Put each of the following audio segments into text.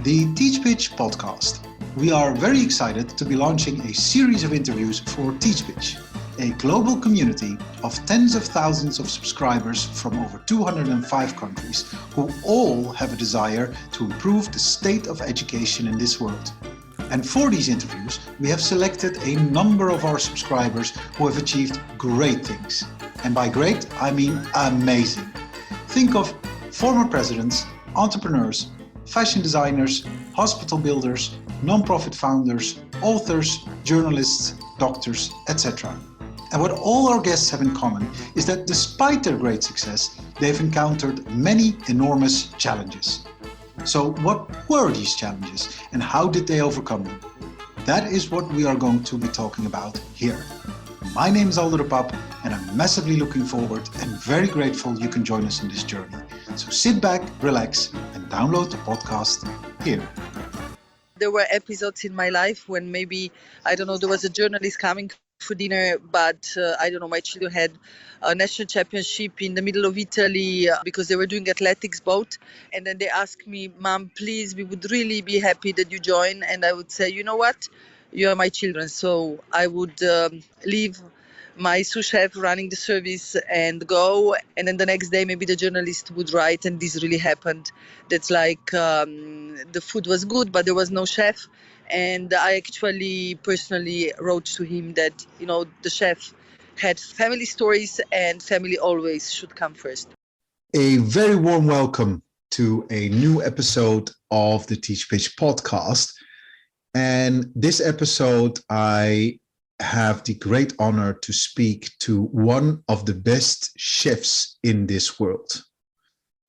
the TeachPitch podcast. We are very excited to be launching a series of interviews for TeachPitch, a global community of tens of thousands of subscribers from over 205 countries who all have a desire to improve the state of education in this world. And for these interviews, we have selected a number of our subscribers who have achieved great things. And by great, I mean amazing. Think of former presidents, entrepreneurs, fashion designers, hospital builders, non-profit founders, authors, journalists, doctors, etc. And what all our guests have in common is that despite their great success, they've encountered many enormous challenges. So what were these challenges and how did they overcome them? That is what we are going to be talking about here. My name is Aldo de Pap and I'm massively looking forward and very grateful you can join us in this journey. So sit back, relax and download the podcast here. There were episodes in my life when maybe, there was a journalist coming for dinner, but my children had a national championship in the middle of Italy because they were doing athletics both. And then they asked me, Mom, please, we would really be happy that you join. And I would say, you know what? You are my children. So I would leave my sous chef running the service and go. And then the next day, maybe the journalist would write, and this really happened. That's like the food was good, but there was no chef. And I actually personally wrote to him that, the chef had family stories and family always should come first. A very warm welcome to a new episode of the TeachPitch podcast. And this episode, I have the great honor to speak to one of the best chefs in this world.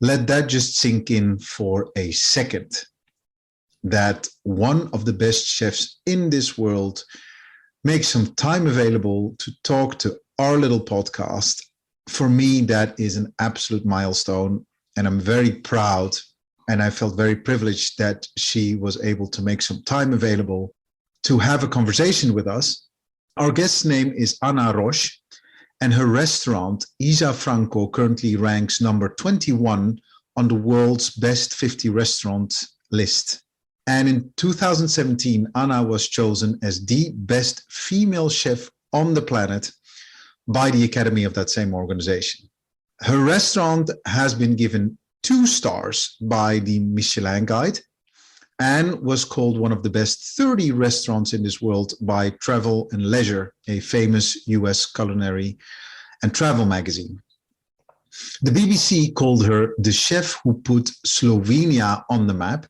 Let that just sink in for a second. That one of the best chefs in this world makes some time available to talk to our little podcast. For me, that is an absolute milestone, and I'm very proud and I felt very privileged that she was able to make some time available to have a conversation with us. Our guest's name is Anna Roche, and her restaurant, Isa Franco, currently ranks number 21 on the world's best 50 restaurant list. And in 2017, Anna was chosen as the best female chef on the planet by the Academy of that same organization. Her restaurant has been given 2 stars by the Michelin Guide and was called one of the best 30 restaurants in this world by Travel and Leisure, a famous US culinary and travel magazine. The BBC called her the chef who put Slovenia on the map.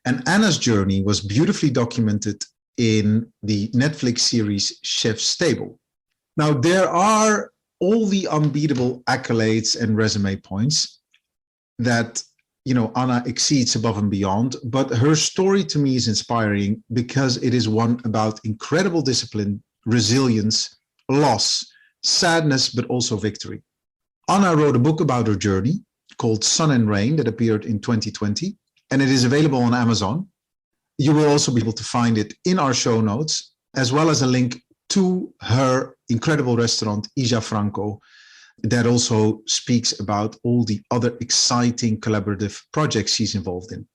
And Anna's journey was beautifully documented in the Netflix series Chef's Table. Now, there are all the unbeatable accolades and resume points that, Anna exceeds above and beyond. But her story to me is inspiring because it is one about incredible discipline, resilience, loss, sadness, but also victory. Anna wrote a book about her journey called Sun and Rain that appeared in 2020. And it is available on Amazon. You will also be able to find it in our show notes, as well as a link to her incredible restaurant, Isa Franco, that also speaks about all the other exciting collaborative projects she's involved in.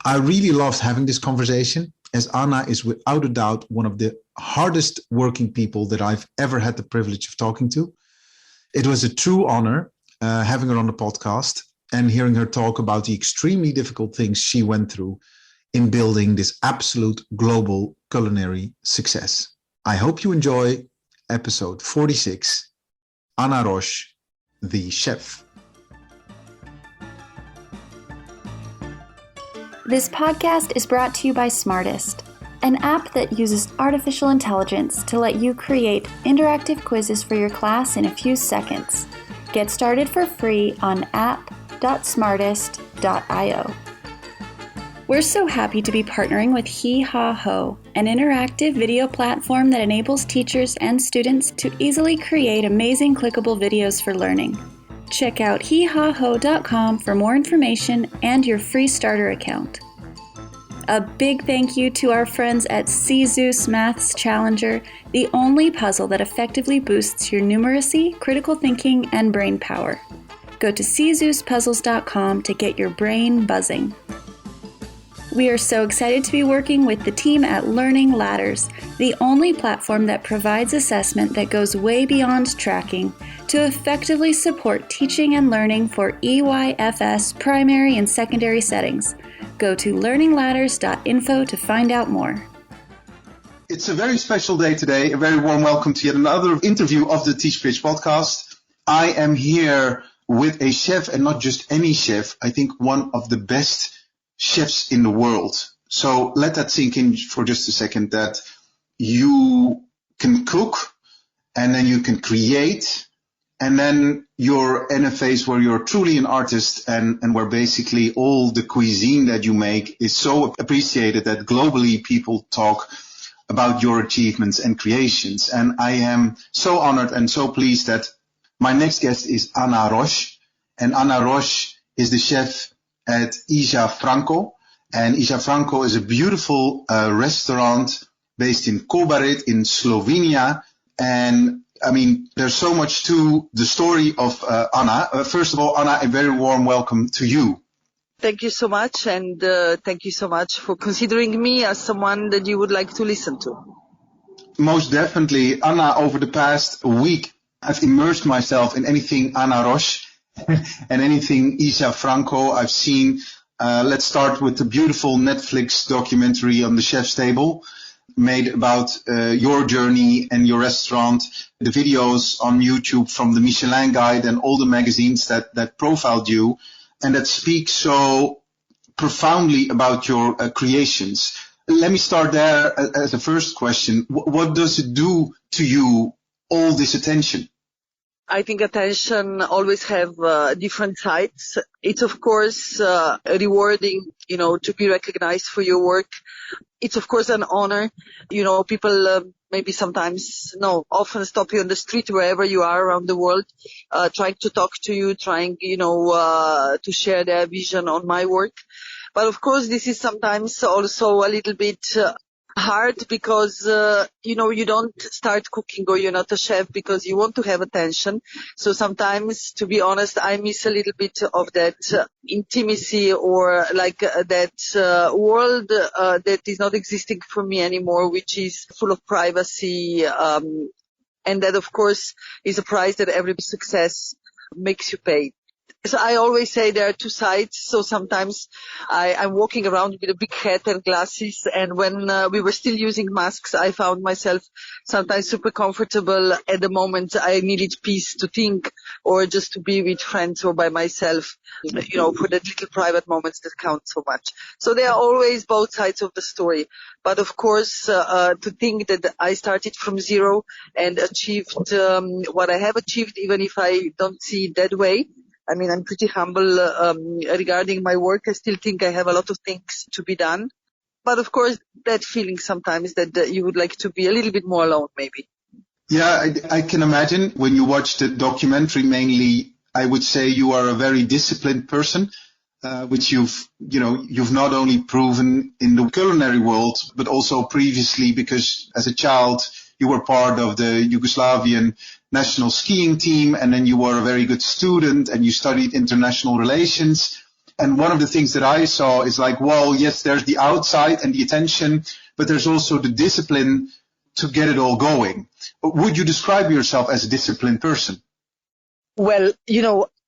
I really loved having this conversation, as Anna is without a doubt one of the hardest working people that I've ever had the privilege of talking to. It was a true honor having her on the podcast and hearing her talk about the extremely difficult things she went through in building this absolute global culinary success. I hope you enjoy episode 46, Anna Roche, the chef. This podcast is brought to you by Smartest, an app that uses artificial intelligence to let you create interactive quizzes for your class in a few seconds. Get started for free on app.smartest.io. We're so happy to be partnering with Hee Haw Ho, an interactive video platform that enables teachers and students to easily create amazing clickable videos for learning. Check out heehawho.com for more information and your free starter account. A big thank you to our friends at Caesous Maths Challenger, the only puzzle that effectively boosts your numeracy, critical thinking, and brain power. Go to CaesousPuzzles.com to get your brain buzzing. We are so excited to be working with the team at Learning Ladders, the only platform that provides assessment that goes way beyond tracking to effectively support teaching and learning for EYFS primary and secondary settings. Go to learningladders.info to find out more. It's a very special day today. A very warm welcome to yet another interview of the Teach Pitch podcast. I am here with a chef, and not just any chef. I think one of the best chefs in the world. So let that sink in for just a second, that you can cook and then you can create, and then you're in a phase where you're truly an artist and where basically all the cuisine that you make is so appreciated that globally people talk about your achievements and creations. And I am so honored and so pleased that my next guest is Anna Roche. And Anna Roche is the chef at Isla Franco. And Isla Franco is a beautiful restaurant based in Kobarid in Slovenia. And I mean, there's so much to the story of Anna. First of all, Anna, a very warm welcome to you. Thank you so much, and thank you so much for considering me as someone that you would like to listen to. Most definitely. Anna, over the past week, I've immersed myself in anything Anna Roche and anything Isla Franco I've seen. Let's start with the beautiful Netflix documentary on the chef's table, made about your journey and your restaurant, the videos on YouTube from the Michelin Guide and all the magazines that profiled you and that speak so profoundly about your creations. Let me start there as a first question. What does it do to you, all this attention? I think attention always have different sides. It's of course rewarding, to be recognized for your work. It's of course an honor. People maybe sometimes, often stop you on the street wherever you are around the world, trying to talk to you, trying, to share their vision on my work. But of course, this is sometimes also a little bit hard because, you don't start cooking or you're not a chef because you want to have attention. So sometimes, to be honest, I miss a little bit of that intimacy or like that world that is not existing for me anymore, which is full of privacy. And that, of course, is a price that every success makes you pay. So I always say there are two sides. So sometimes I'm walking around with a big hat and glasses. And when we were still using masks, I found myself sometimes super comfortable. At the moment, I needed peace to think or just to be with friends or by myself, for that little private moments that count so much. So there are always both sides of the story. But of course, to think that I started from zero and achieved what I have achieved, even if I don't see it that way. I mean, I'm pretty humble regarding my work. I still think I have a lot of things to be done. But of course, that feeling sometimes that you would like to be a little bit more alone, maybe. Yeah, I can imagine when you watch the documentary, mainly, I would say you are a very disciplined person, which you've not only proven in the culinary world, but also previously because as a child, you were part of the Yugoslavian national skiing team, and then you were a very good student and you studied international relations. And one of the things that I saw is like, well, yes, there's the outside and the attention, but there's also the discipline to get it all going. Would you describe yourself as a disciplined person? Well,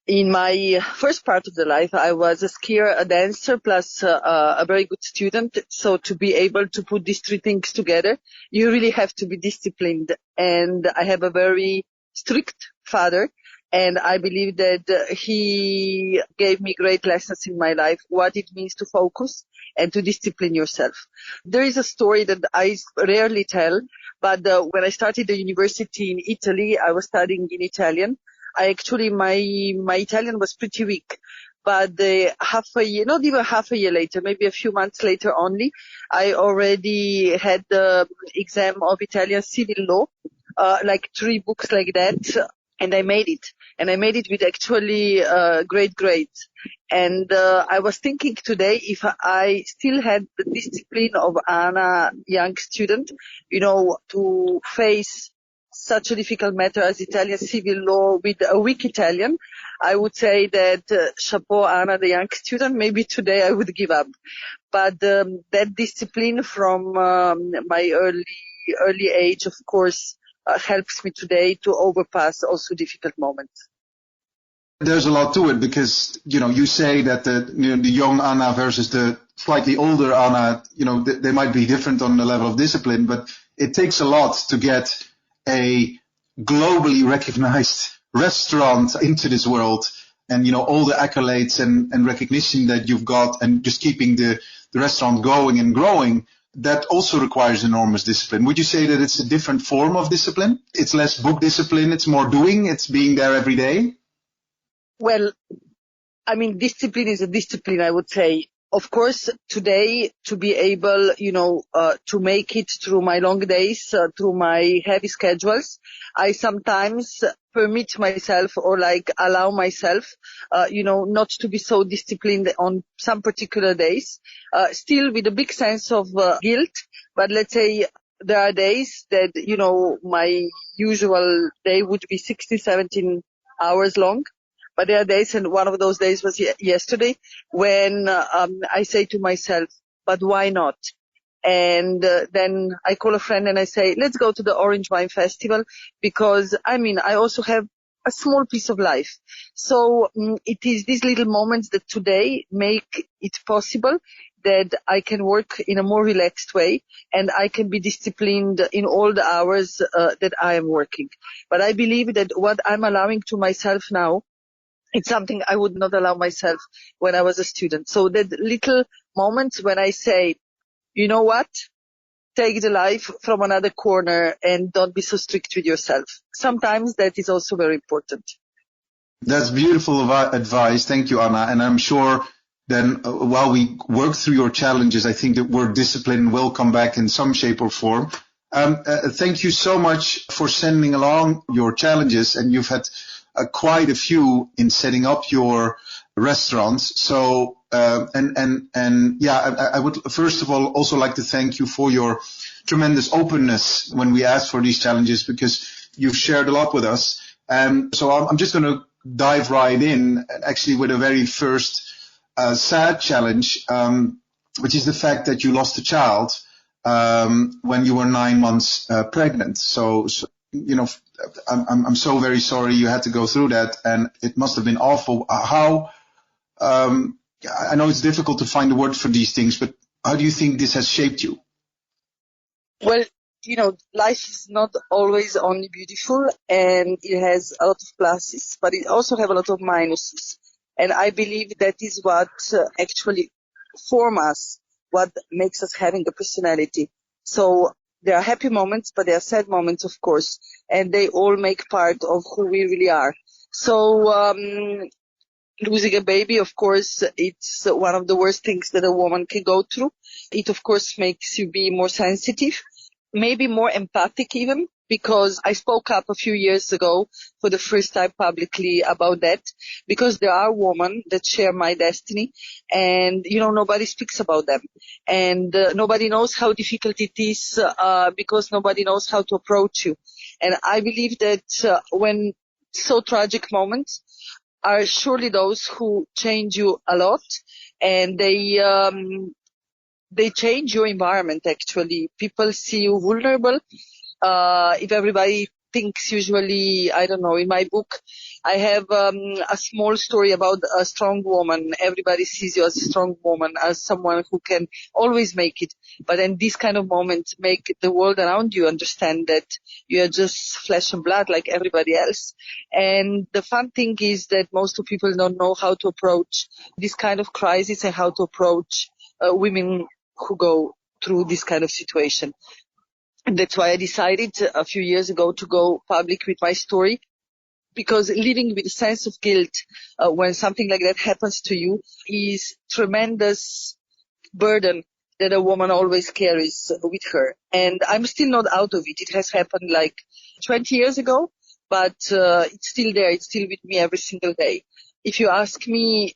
in my first part of the life, I was a skier, a dancer, plus a very good student. So to be able to put these three things together, you really have to be disciplined. And I have a very strict father, and I believe that he gave me great lessons in my life, what it means to focus and to discipline yourself. There is a story that I rarely tell, but when I started the university in Italy, I was studying in Italian. My Italian was pretty weak, but half a year, not even half a year later, maybe a few months later only, I already had the exam of Italian civil law, like 3 books like that, and I made it. And I made it with actually great grades. And I was thinking today if I still had the discipline of Anna, young student, to face such a difficult matter as Italian civil law with a weak Italian, I would say that chapeau Anna, the young student, maybe today I would give up. But that discipline from my early age, of course, helps me today to overpass also difficult moments. There's a lot to it because, you say that the young Anna versus the slightly older Anna, they might be different on the level of discipline, but it takes a lot to get a globally recognized restaurant into this world and, all the accolades and recognition that you've got and just keeping the restaurant going and growing. That also requires enormous discipline. Would you say that it's a different form of discipline? It's less book discipline, it's more doing, it's being there every day? Well, I mean, discipline is a discipline, I would say. Of course, today, to be able, to make it through my long days, through my heavy schedules, I sometimes permit myself or allow myself, not to be so disciplined on some particular days, still with a big sense of guilt. But let's say there are days that, my usual day would be 16, 17 hours long. But there are days, and one of those days was yesterday, when I say to myself, but why not? And then I call a friend and I say, let's go to the Orange Wine Festival, because, I also have a small piece of life. So it is these little moments that today make it possible that I can work in a more relaxed way and I can be disciplined in all the hours that I am working. But I believe that what I'm allowing to myself now, it's something I would not allow myself when I was a student. So that little moments when I say, you know what? Take the life from another corner and don't be so strict with yourself. Sometimes that is also very important. That's beautiful advice. Thank you, Anna. And I'm sure then while we work through your challenges, I think that word discipline will come back in some shape or form. Thank you so much for sending along your challenges, and you've had quite a few in setting up your restaurants. So, I would first of all also like to thank you for your tremendous openness when we asked for these challenges, because you've shared a lot with us. So I'm just going to dive right in, actually, with a very first sad challenge, which is the fact that you lost a child when you were 9 months pregnant. So I'm so very sorry you had to go through that, and it must have been awful. I know it's difficult to find the word for these things, but how do you think this has shaped you? Well, life is not always only beautiful, and it has a lot of pluses, but it also have a lot of minuses. And I believe that is what actually form us, what makes us having a personality. So there are happy moments, but there are sad moments, of course, and they all make part of who we really are. So losing a baby, of course, it's one of the worst things that a woman can go through. It, of course, makes you be more sensitive, maybe more empathic even, because I spoke up a few years ago for the first time publicly about that, because there are women that share my destiny, and, nobody speaks about them. And nobody knows how difficult it is because nobody knows how to approach you. And I believe that when so tragic moments are surely those who change you a lot, and they change your environment, actually. People see you vulnerable. If everybody thinks usually, I don't know, in my book, I have a small story about a strong woman. Everybody sees you as a strong woman, as someone who can always make it. But then these kind of moments make the world around you understand that you are just flesh and blood like everybody else. And the fun thing is that most of people don't know how to approach this kind of crisis and how to approach women who go through this kind of situation. And that's why I decided a few years ago to go public with my story, because living with a sense of guilt when something like that happens to you is tremendous burden that a woman always carries with her. And I'm still not out of it. It has happened like 20 years ago, but it's still there. It's still with me every single day. If you ask me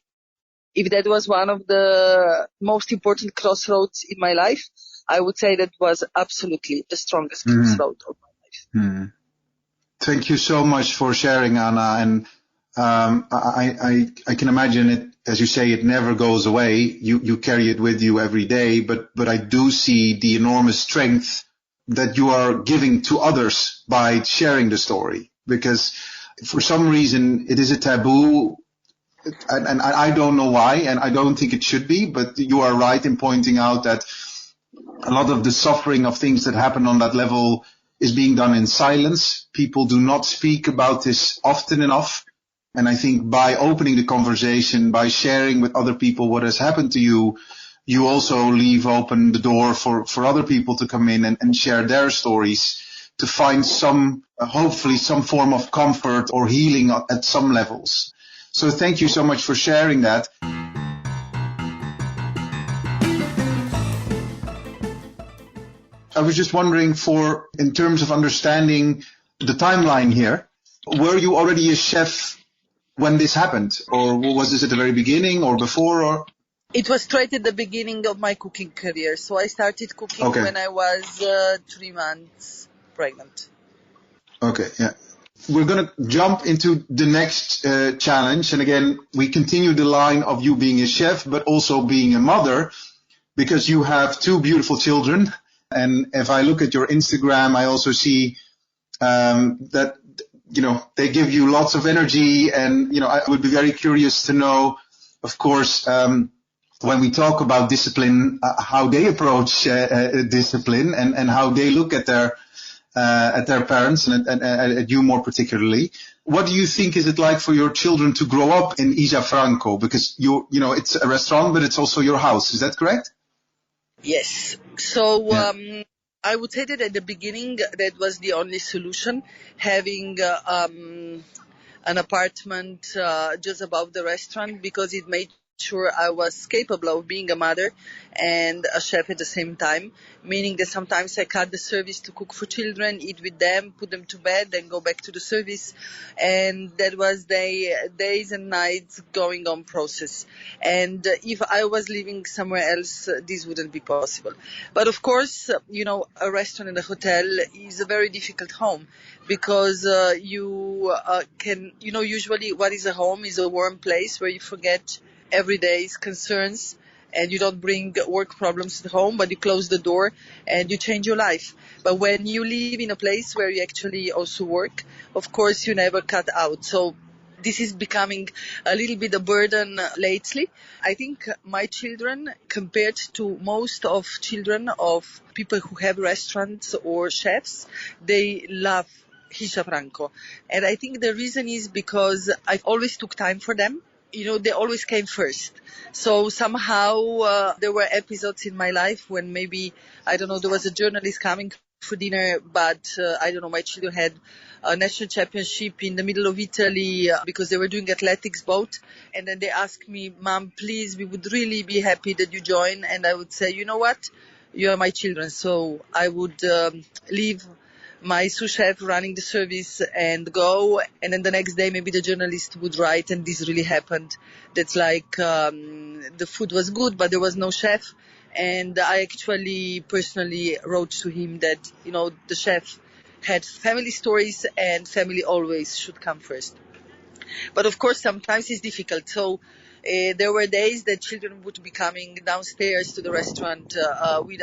if that was one of the most important crossroads in my life, I would say that was absolutely the strongest crossroad of my life. Thank you so much for sharing, Anna. And I can imagine it, as you say, it never goes away. You carry it with you every day, but I do see the enormous strength that you are giving to others by sharing the story, because for some reason it is a taboo, and I don't know why, and I don't think it should be, but you are right in pointing out that a lot of the suffering of things that happen on that level is being done in silence. People do not speak about this often enough. And I think by opening the conversation, by sharing with other people what has happened to you, you also leave open the door for other people to come in and share their stories, to find hopefully some form of comfort or healing at some levels. So thank you so much for sharing that. I was just wondering, in terms of understanding the timeline here, were you already a chef when this happened, or was this at the very beginning or before? Or it was straight at the beginning of my cooking career. So I started cooking when I was 3 months pregnant. Okay, yeah. We're going to jump into the next challenge. And again, we continue the line of you being a chef, but also being a mother, because you have 2 beautiful children. And if I look at your Instagram, I also see that, they give you lots of energy. And, I would be very curious to know, of course, when we talk about discipline, how they approach discipline and how they look at their parents and at you more particularly. What do you think is it like for your children to grow up in Isla Franco? Because it's a restaurant, but it's also your house. Is that correct? Yes. So I would say that at the beginning, that was the only solution, having an apartment just above the restaurant, because it made sure I was capable of being a mother and a chef at the same time, meaning that sometimes I cut the service to cook for children, eat with them, put them to bed, then go back to the service. And that was days and nights going on process. And if I was living somewhere else, this wouldn't be possible. But of course, a restaurant and a hotel is a very difficult home, because you can, usually what is a home is a warm place where you forget every day's concerns, and you don't bring work problems to home, but you close the door and you change your life. But when you live in a place where you actually also work, of course you never cut out. So this is becoming a little bit a burden lately. I think my children, compared to most of children of people who have restaurants or chefs, they love Isla Franco. And I think the reason is because I always took time for them. They always came first. So somehow there were episodes in my life when maybe, there was a journalist coming for dinner, but my children had a national championship in the middle of Italy because they were doing athletics both. And then they asked me, Mom, please, we would really be happy that you join. And I would say, you know what? You are my children. So I would leave my sous chef running the service and go, and then the next day maybe the journalist would write, and this really happened. That's like the food was good, but there was no chef, and I actually personally wrote to him that the chef had family stories, and family always should come first. But of course sometimes it's difficult. So there were days that children would be coming downstairs to the restaurant with,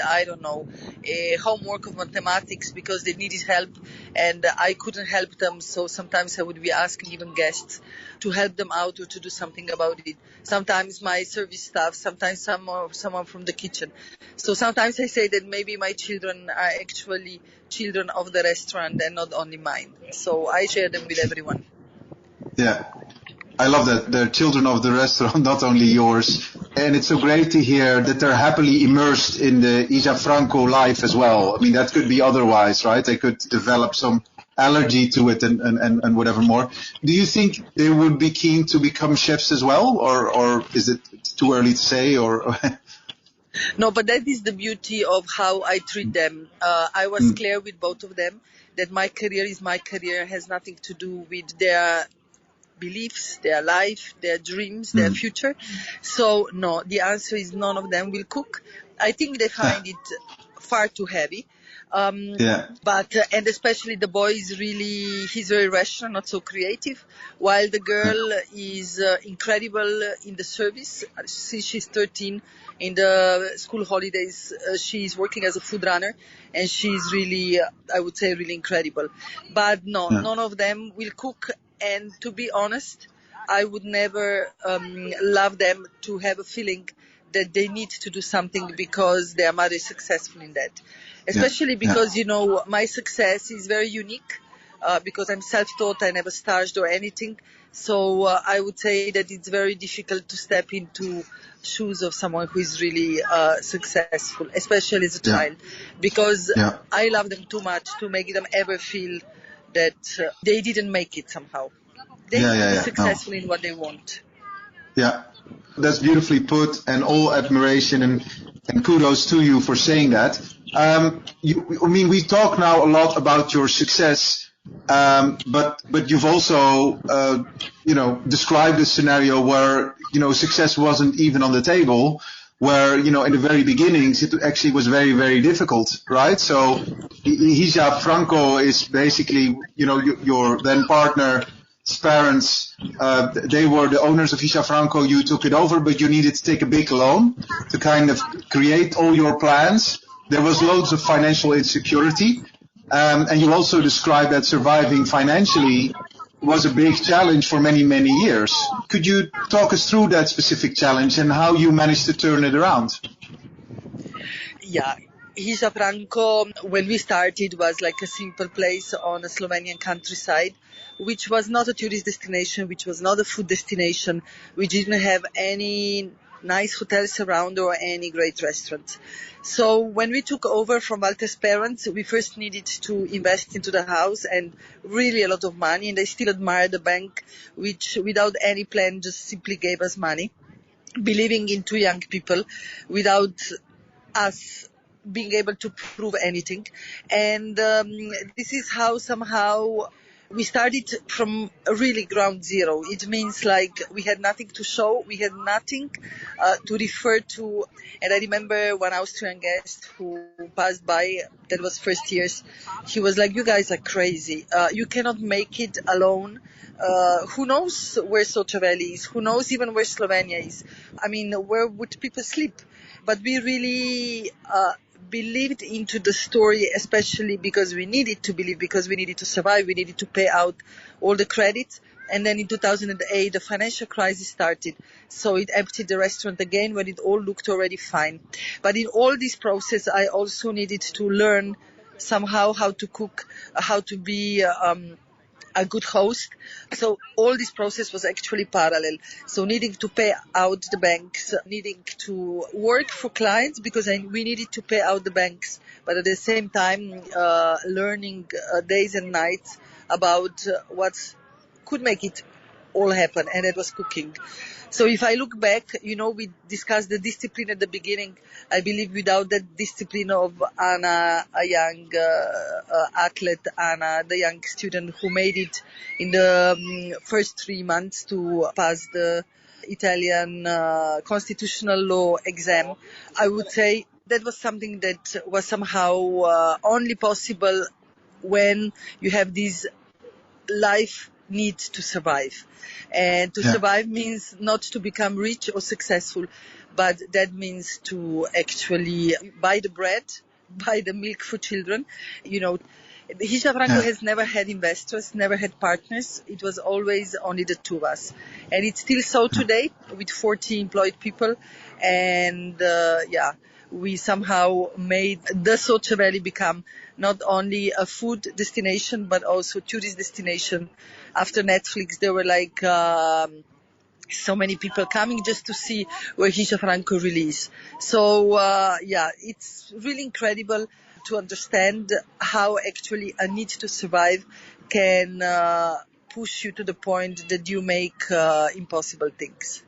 homework of mathematics because they needed help, and I couldn't help them. So sometimes I would be asking even guests to help them out or to do something about it. Sometimes my service staff, sometimes someone from the kitchen. So sometimes I say that maybe my children are actually children of the restaurant and not only mine. So I share them with everyone. Yeah. I love that. They're children of the restaurant, not only yours. And it's so great to hear that they're happily immersed in the Isla Franco life as well. I mean, that could be otherwise, right? They could develop some allergy to it and whatever more. Do you think they would be keen to become chefs as well? Or is it too early to say? Or No, but that is the beauty of how I treat them. I was clear with both of them that my career is my career, has nothing to do with their beliefs, their life, their dreams, their future. So no, the answer is none of them will cook. I think they find it far too heavy. But and especially the boy is he's very rational, not so creative, while the girl is incredible in the service. Since she's 13, in the school holidays, she's working as a food runner, and she's really, I would say, really incredible. But none of them will cook. And to be honest, I would never love them to have a feeling that they need to do something because their mother is successful in that. Especially because, my success is very unique because I'm self-taught, I never starched or anything. So I would say that it's very difficult to step into shoes of someone who is really successful, especially as a child, because I love them too much to make them ever feel that they didn't make it somehow. They can be successful in what they want. Yeah, that's beautifully put, and all admiration and kudos to you for saying that. We talk now a lot about your success, but you've also, described a scenario where, success wasn't even on the table, where, in the very beginnings, it actually was very, very difficult, right? So Hija Franco is basically, your then partner's parents, they were the owners of Hija Franco. You took it over, but you needed to take a big loan to kind of create all your plans. There was loads of financial insecurity, and you also described that surviving financially was a big challenge for many, many years. Could you talk us through that specific challenge and how you managed to turn it around? Yeah, Hija Franco, when we started, was like a simple place on a Slovenian countryside, which was not a tourist destination, which was not a food destination. We didn't have any nice hotels around or any great restaurants. So when we took over from Walter's parents, we first needed to invest into the house, and really a lot of money. And I still admire the bank, which without any plan just simply gave us money, believing in two young people without us being able to prove anything. And this is how somehow we started from really ground zero. It means like we had nothing to show, we had nothing to refer to. And I remember one Austrian guest who passed by, that was first years, he was like, "You guys are crazy. You cannot make it alone. Who knows where Soča Valley is? Who knows even where Slovenia is? I mean, where would people sleep?" But we really believed into the story, especially because we needed to believe, because we needed to survive, we needed to pay out all the credits. And then in 2008, the financial crisis started. So it emptied the restaurant again when it all looked already fine. But in all this process, I also needed to learn somehow how to cook, how to be a good host. So all this process was actually parallel. So needing to pay out the banks, needing to work for clients because we needed to pay out the banks, but at the same time learning days and nights about what could make it all happen, and it was cooking. So if I look back, we discussed the discipline at the beginning. I believe without that discipline of Anna, a young athlete, Anna, the young student who made it in the first 3 months to pass the Italian constitutional law exam, I would say that was something that was somehow only possible when you have this life need to survive. And to survive means not to become rich or successful, but that means to actually buy the bread, buy the milk for children. Hija Franco has never had investors, never had partners. It was always only the two of us. And it's still so today with 40 employed people. And we somehow made the Soča Valley become not only a food destination, but also a tourist destination. After Netflix, there were so many people coming just to see where Hija Franco really is. So, it's really incredible to understand how actually a need to survive can push you to the point that you make impossible things.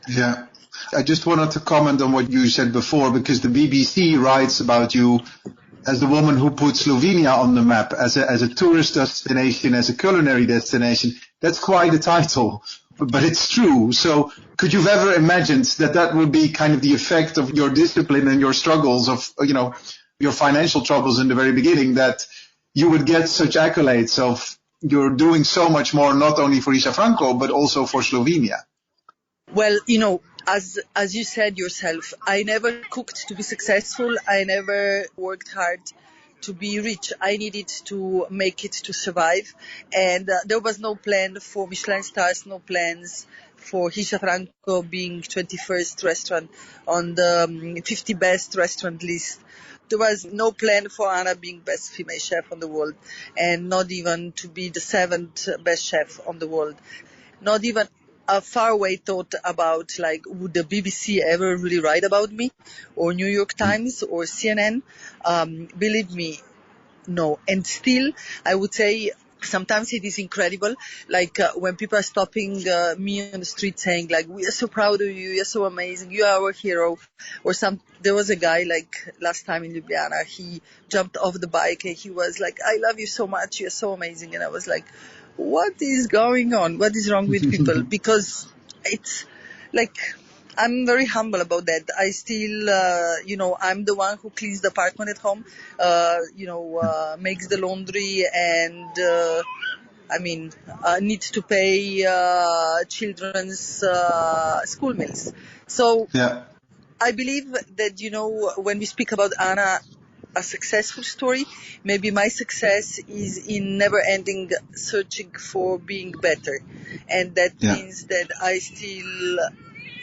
Yeah. I just wanted to comment on what you said before, because the BBC writes about you as the woman who put Slovenia on the map as a tourist destination, as a culinary destination. That's quite a title, but it's true. So could you have ever imagined that would be kind of the effect of your discipline and your struggles of, your financial troubles in the very beginning that you would get such accolades of you're doing so much more, not only for Isha Franco, but also for Slovenia. Well, as you said yourself, I never cooked to be successful. I never worked hard to be rich. I needed to make it to survive. And there was no plan for Michelin stars, no plans for Isha Franco being 21st restaurant on the 50 best restaurant list. There was no plan for Anna being best female chef on the world, and not even to be the 7th best chef on the world. Not even a faraway thought about, like, would the BBC ever really write about me, or New York Times or CNN? Believe me, no. And still, I would say sometimes it is incredible, like when people are stopping me on the street saying, like, we are so proud of you, you're so amazing, you are our hero. Or there was a guy, like, last time in Ljubljana, he jumped off the bike and he was like, I love you so much, you're so amazing. And I was like, what is going on? What is wrong with people? Because it's like, I'm very humble about that. I still, I'm the one who cleans the apartment at home, makes the laundry, and needs to pay children's school meals. So yeah. I believe that, when we speak about Anna, a successful story, maybe my success is in never ending searching for being better. And that means that I still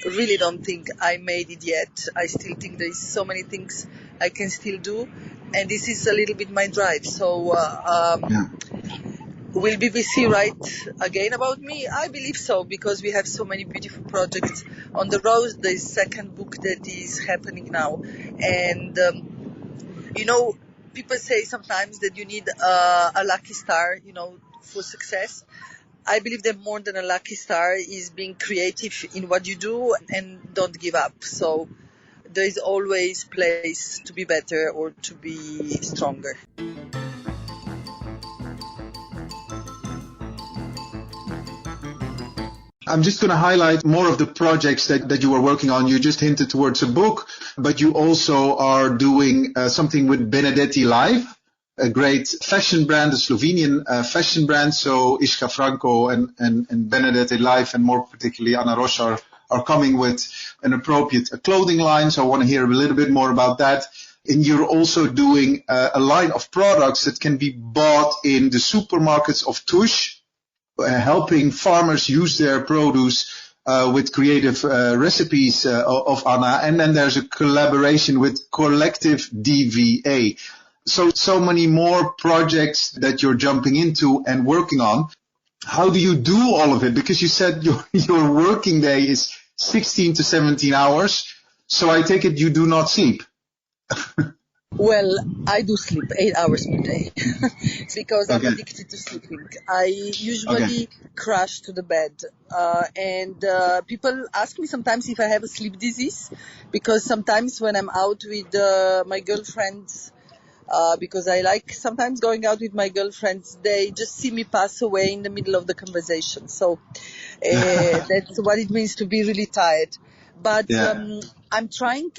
really don't think I made it yet. I still think there is so many things I can still do. And this is a little bit my drive. So will BBC write again about me? I believe so, because we have so many beautiful projects on the road. The second book that is happening now. And people say sometimes that you need a lucky star, for success. I believe that more than a lucky star is being creative in what you do and don't give up. So there is always place to be better or to be stronger. I'm just going to highlight more of the projects that you were working on. You just hinted towards a book, but you also are doing something with Benedetti Live, a great fashion brand, a Slovenian fashion brand. So Isha Franco and Benedetti Live, and more particularly Ana Rosa, are coming with an appropriate clothing line. So I want to hear a little bit more about that. And you're also doing a line of products that can be bought in the supermarkets of Tush, helping farmers use their produce with creative recipes of Anna. And then there's a collaboration with Collective DVA. So many more projects that you're jumping into and working on. How do you do all of it? Because you said your working day is 16 to 17 hours. So I take it you do not sleep. Well, I do sleep 8 hours per day because I'm addicted to sleeping. I usually crash to the bed. And people ask me sometimes if I have a sleep disease, because sometimes when I'm out with my girlfriends, because I like sometimes going out with my girlfriends, they just see me pass away in the middle of the conversation. So that's what it means to be really tired. But I'm trying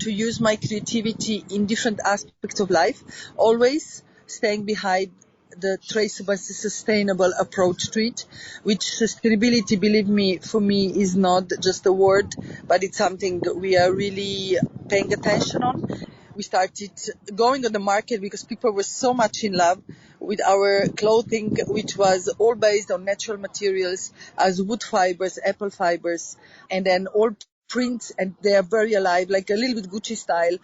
to use my creativity in different aspects of life, always staying behind the traceable, sustainable approach to it, which sustainability, believe me, for me is not just a word, but it's something we are really paying attention on. We started going on the market because people were so much in love with our clothing, which was all based on natural materials as wood fibers, apple fibers, and then all prints, and they are very alive, like a little bit Gucci style.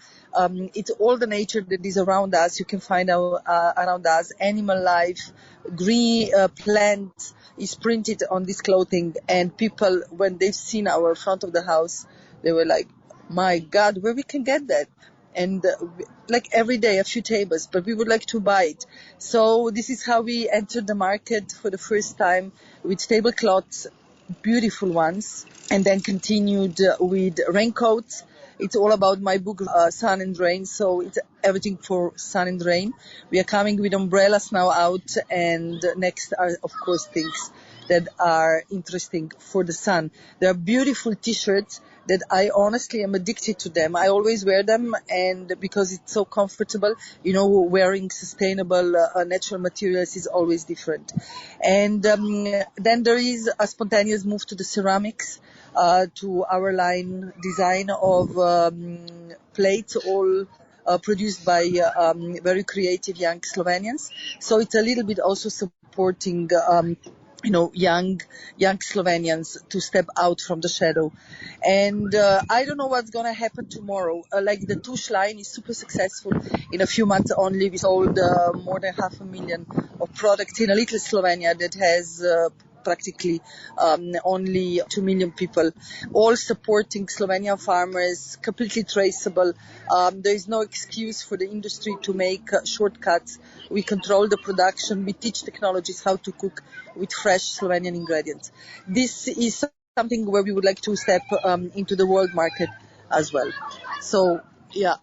It's all the nature that is around us. You can find around us animal life, green plants is printed on this clothing, and people, when they've seen our front of the house, they were like, my God, where we can get that? And like every day, a few tables, but we would like to buy it. So this is how we entered the market for the first time with tablecloths, beautiful ones, and then continued with raincoats. It's all about my book, Sun and Rain, so it's everything for sun and rain. We are coming with umbrellas now out, and next are, of course, things that are interesting for the sun. There are beautiful T-shirts that I honestly am addicted to them. I always wear them, and because it's so comfortable, wearing sustainable natural materials is always different. And then there is a spontaneous move to the ceramics, to our line design of plates, all produced by very creative young Slovenians. So it's a little bit also supporting young Slovenians to step out from the shadow. And I don't know what's going to happen tomorrow. Like the Tush line is super successful. In a few months only, we sold more than 500,000 of products in a little Slovenia that has practically only 2 million people, all supporting Slovenian farmers, completely traceable. There is no excuse for the industry to make shortcuts. We control the production. We teach technologies how to cook with fresh Slovenian ingredients. This is something where we would like to step into the world market as well. So, yeah.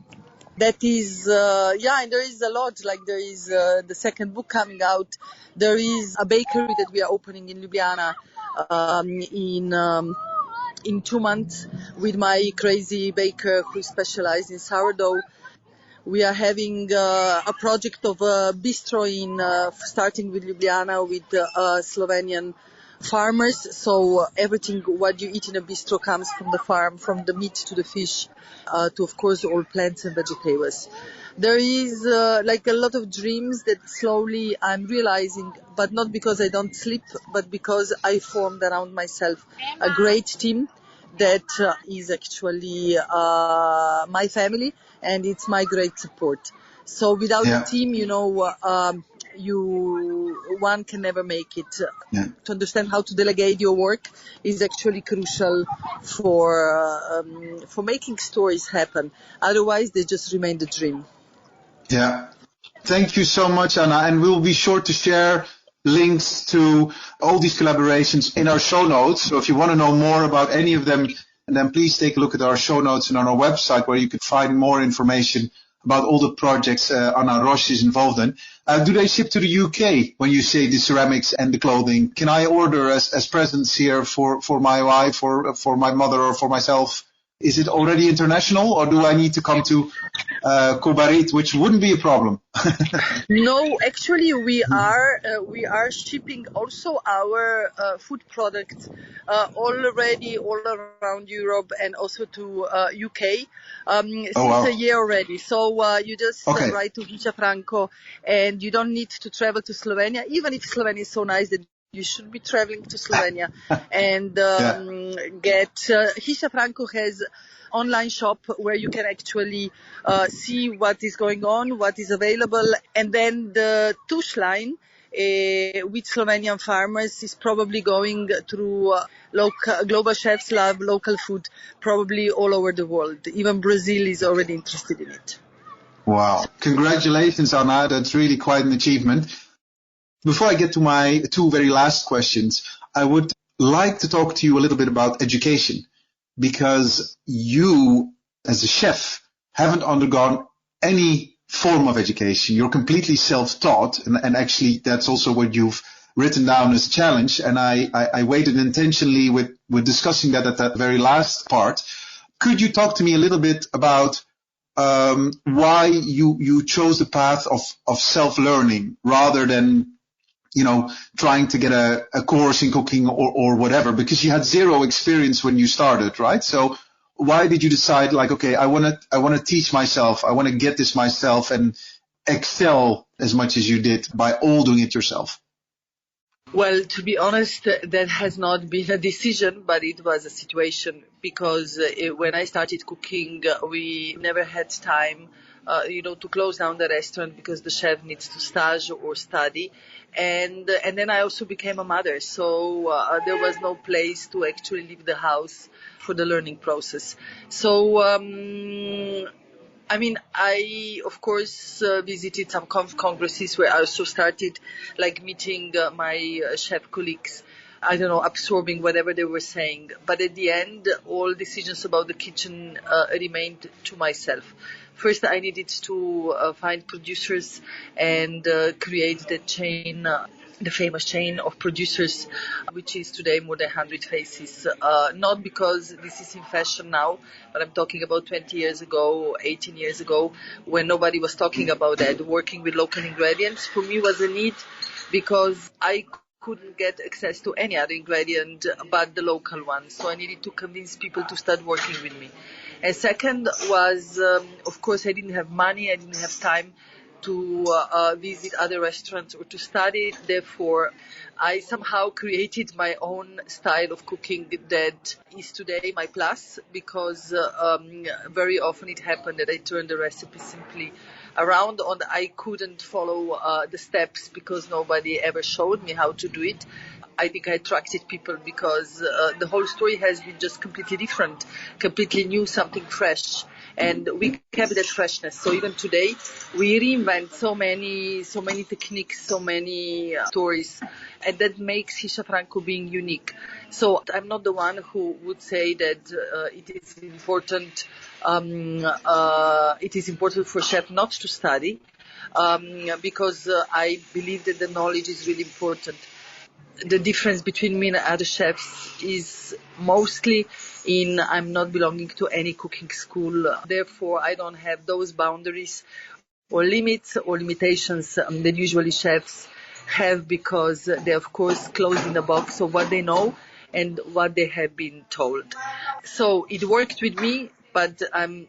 That is, and there is a lot, like there is the second book coming out. There is a bakery that we are opening in Ljubljana in 2 months with my crazy baker who specializes in sourdough. We are having a project of a bistro starting with Ljubljana with Slovenian farmers. So everything what you eat in a bistro comes from the farm, from the meat to the fish, to of course all plants and vegetables. There is like a lot of dreams that slowly I'm realizing, but not because I don't sleep, but because I formed around myself a great team that is actually my family, and it's my great support. So without a team, one can never make it. To understand how to delegate your work is actually crucial for making stories happen. Otherwise, they just remain the dream. Yeah. Thank you so much, Anna. And we'll be sure to share links to all these collaborations in our show notes. So if you want to know more about any of them, then please take a look at our show notes and on our website where you can find more information about all the projects Anna Roche is involved in. Do they ship to the UK when you say the ceramics and the clothing? Can I order as presents here for my wife or for my mother or for myself? Is it already international, or do I need to come to Kobarit, which wouldn't be a problem? No, actually we are shipping also our food products already all around Europe and also to UK since a year already. So you just write to Hiša Franko, and you don't need to travel to Slovenia, even if Slovenia is so nice that you should be traveling to Slovenia and get Hiša Franko has online shop where you can actually see what is going on, what is available, and then the Tush line with Slovenian farmers is probably going through Global Chefs Love, local food, probably all over the world. Even Brazil is already interested in it. Wow. Congratulations, Anna. That's really quite an achievement. Before I get to my two very last questions, I would like to talk to you a little bit about education, because you, as a chef, haven't undergone any form of education. You're completely self-taught, and actually that's also what you've written down as a challenge, and I waited intentionally with discussing that at that very last part. Could you talk to me a little bit about why you chose the path of self-learning rather than trying to get a course in cooking or whatever, because you had zero experience when you started, right? So why did you decide, like, okay, I want to teach myself, I want to get this myself and excel as much as you did by all doing it yourself? Well, to be honest, that has not been a decision, but it was a situation, because when I started cooking, we never had time to close down the restaurant because the chef needs to stage or study. And then I also became a mother, so there was no place to actually leave the house for the learning process. So, I, of course, visited some congresses where I also started, like, meeting my chef colleagues, absorbing whatever they were saying. But at the end, all decisions about the kitchen remained to myself. First, I needed to find producers and create the chain the famous chain of producers, which is today more than 100 faces. Not because this is in fashion now, but I'm talking about 20 years ago, 18 years ago, when nobody was talking about that. Working with local ingredients for me was a need because I couldn't get access to any other ingredient but the local one. So I needed to convince people to start working with me. And second was, of course, I didn't have money, I didn't have time to visit other restaurants or to study. Therefore, I somehow created my own style of cooking that is today my plus, because very often it happened that I turned the recipe simply around and I couldn't follow the steps because nobody ever showed me how to do it. I think I attracted people because the whole story has been just completely different, completely new, something fresh. And we kept that freshness. So even today, we reinvent so many techniques, so many stories, and that makes Hisha Franco being unique. So I'm not the one who would say that it is important. It is important for chef not to study, because I believe that the knowledge is really important. The difference between me and other chefs is mostly in I'm not belonging to any cooking school. Therefore, I don't have those boundaries or limits or limitations that usually chefs have, because they're, of course, closed in a box of what they know and what they have been told. So it worked with me, but I'm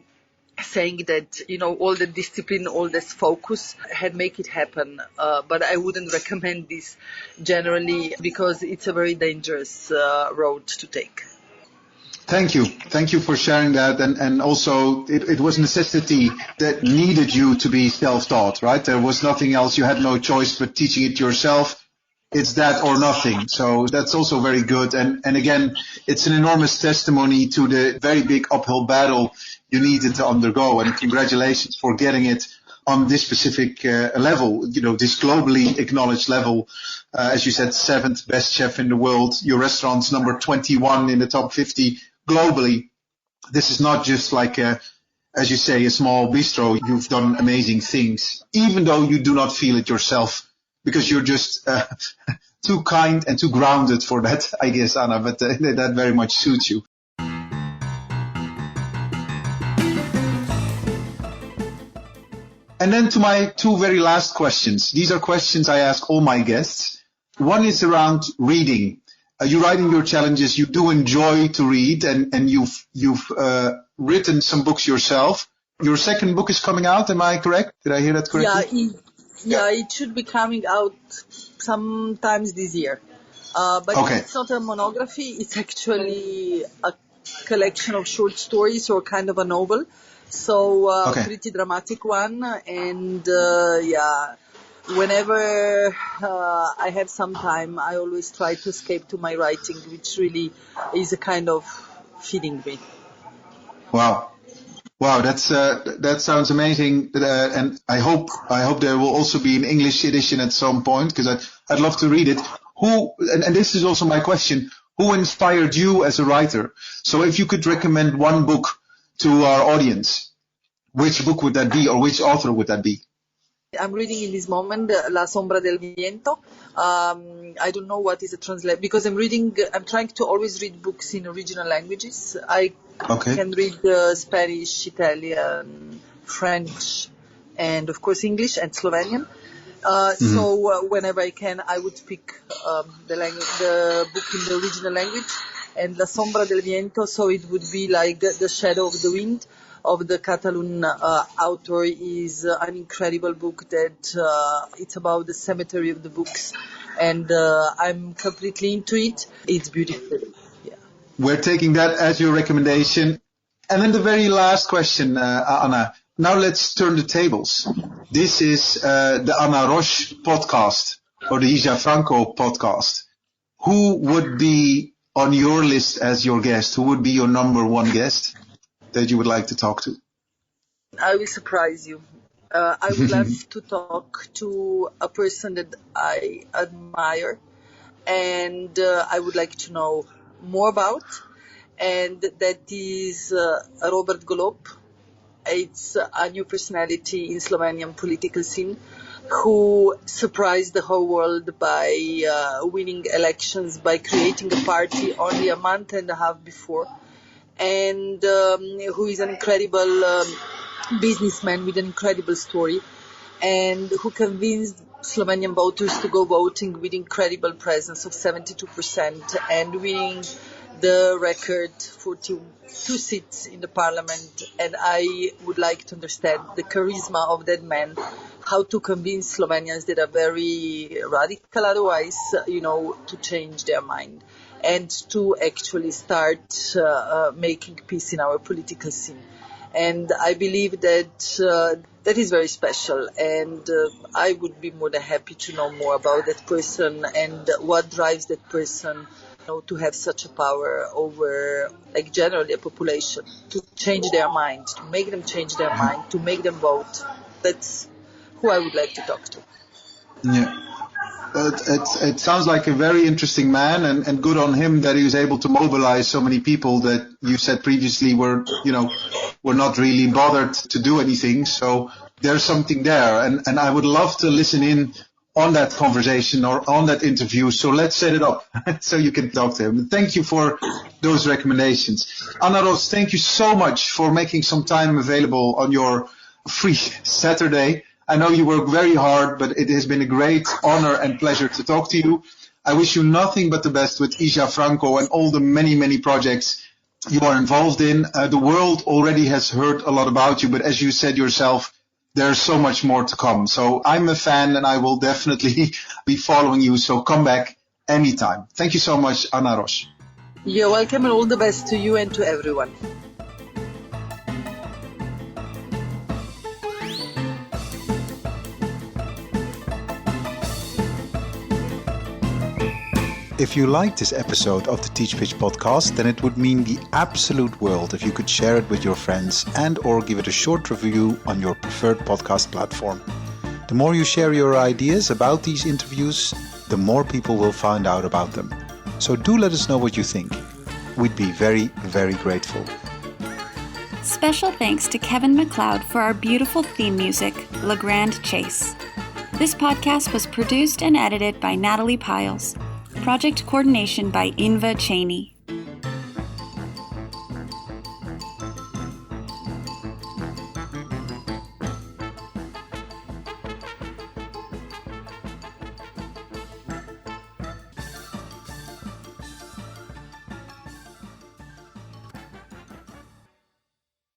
saying that, all the discipline, all this focus had make it happen. But I wouldn't recommend this generally because it's a very dangerous road to take. Thank you. Thank you for sharing that. And also it was necessity that needed you to be self-taught, right? There was nothing else. You had no choice but teaching it yourself. It's that or nothing. So that's also very good. And again, it's an enormous testimony to the very big uphill battle you needed to undergo. And congratulations for getting it on this specific level, this globally acknowledged level. As you said, 7th best chef in the world. Your restaurant's number 21 in the top 50 globally. This is not just like as you say, a small bistro. You've done amazing things, even though you do not feel it yourself, because you're just too kind and too grounded for that, I guess, Anna, but that very much suits you. And then to my two very last questions. These are questions I ask all my guests. One is around reading. You write in your challenges, you do enjoy to read, and you've written some books yourself. Your second book is coming out, am I correct? Did I hear that correctly? Yeah, it should be coming out sometimes this year. But okay. It's not a monography, it's actually a collection of short stories or kind of a novel. So pretty dramatic one. And whenever I have some time, I always try to escape to my writing, which really is a kind of feeding me. Wow, that sounds amazing, and I hope there will also be an English edition at some point, because I'd love to read it. And this is also my question: who inspired you as a writer? So if you could recommend one book to our audience, which book would that be, or which author would that be? I'm reading in this moment La Sombra del Viento. I don't know what is a translation, because I'm trying to always read books in original languages. I can read Spanish, Italian, French, and of course English and Slovenian. So whenever I can, I would pick the book in the original language. And La Sombra del Viento, so it would be like The Shadow of the Wind of the Catalan author, is an incredible book that it's about the cemetery of the books, and I'm completely into it. It's beautiful. Yeah. We're taking that as your recommendation. And then the very last question, Anna. Now let's turn the tables. This is the Anna Roche podcast, or the Hisha Franco podcast. Who would be on your list as your guest? Who would be your number one guest that you would like to talk to? I will surprise you. I would love to talk to a person that I admire and I would like to know more about, and that is Robert Golob. It's a new personality in Slovenian political scene who surprised the whole world by winning elections, by creating a party only a month and a half before, and who is an incredible businessman with an incredible story, and who convinced Slovenian voters to go voting with incredible presence of 72% and winning the record 42 seats in the parliament. And I would like to understand the charisma of that man, how to convince Slovenians that are very radical otherwise, to change their mind and to actually start making peace in our political scene. And I believe that that is very special, and I would be more than happy to know more about that person and what drives that person to have such a power over, generally a population, to change their mind, to make them change their mind, to make them vote. That's who I would like to talk to. Yeah. It sounds like a very interesting man, and good on him that he was able to mobilize so many people that you said previously were not really bothered to do anything. So there's something there, and I would love to listen in on that conversation or on that interview. So let's set it up so you can talk to him. Thank you for those recommendations. Ana Ros, thank you so much for making some time available on your free Saturday. I know you work very hard, but it has been a great honor and pleasure to talk to you. I wish you nothing but the best with Isha Franco and all the many, many projects you are involved in. The world already has heard a lot about you, but as you said yourself, there's so much more to come. So I'm a fan and I will definitely be following you. So come back anytime. Thank you so much, Ana Ros. You're welcome, and all the best to you and to everyone. If you liked this episode of the Teach Pitch podcast, then it would mean the absolute world if you could share it with your friends and or give it a short review on your preferred podcast platform. The more you share your ideas about these interviews, the more people will find out about them. So do let us know what you think. We'd be very, very grateful. Special thanks to Kevin MacLeod for our beautiful theme music, Le Grand Chase. This podcast was produced and edited by Natalie Piles. Project coordination by Inva Cheney.